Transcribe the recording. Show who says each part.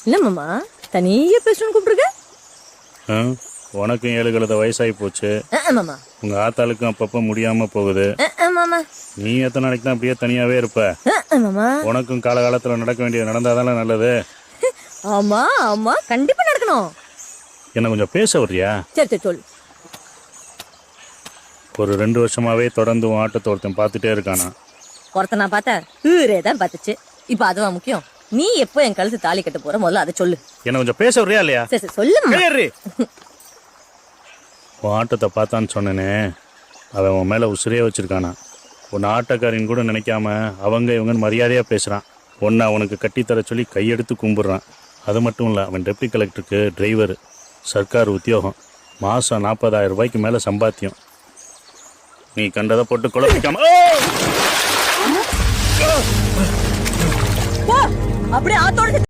Speaker 1: என்ன மாமா தனியா பேசணும்னு கூப்பிட்டுருக்க?
Speaker 2: உனக்கும் 7 கழுத வயசாகி போச்சு.
Speaker 1: மாமா
Speaker 2: உங்க ஆத்தாளுக்கும் அப்பப்ப முடியாம போகுது.
Speaker 1: மாமா
Speaker 2: நீ எத்தனை நாளைக்கு தான் அப்படியே தனியாவே இருப்ப?
Speaker 1: மாமா
Speaker 2: உனக்கும் காலகாலத்துல நடக்க வேண்டியது நடந்தாதானே நல்லது.
Speaker 1: ஆமா ஆமா கண்டிப்பா நடக்கணும்.
Speaker 2: என்ன கொஞ்சம் பேச வர்றியா?
Speaker 1: சரி சரி சொல்லு.
Speaker 2: ஒரு 2 வருஷமாவே தொடர்ந்து உன் ஆட்டத்தை ஒருத்தன் பார்த்துட்டே இருக்கானா?
Speaker 1: ஒருத்த நான் பார்த்தேன் ஊரே தான் பார்த்துச்சு. இப்ப அதுவா முக்கியம்? நீ எப்போ என் கழுத்து தாலி கட்ட போற முதல்ல அதை சொல்லு.
Speaker 2: என்ன கொஞ்சம் பேச வர்றியா இல்லையா?
Speaker 1: சரி சரி சொல்லு.
Speaker 2: உன் ஆட்டத்தை பார்த்தான்னு சொன்னேனே, அவன் உன் மேல உசிரியே வச்சிருக்கானா. உன் ஆட்டக்காரின்னு கூட நினைக்காம அவங்க இவங்கன்னு மரியாதையா பேசுறான். ஒன்னு அவனுக்கு கட்டித்தர சொல்லி கையெடுத்து கும்பிடுறான். அது மட்டும் இல்லை, அவன் டெப்டி கலெக்டருக்கு டிரைவர், சர்க்கார் உத்தியோகம், மாதம் 40,000 ரூபாய்க்கு மேலே சம்பாத்தியம். நீ கண்டதை போட்டு குழப்பிக்காம
Speaker 1: அப்படியே ஆத்தோட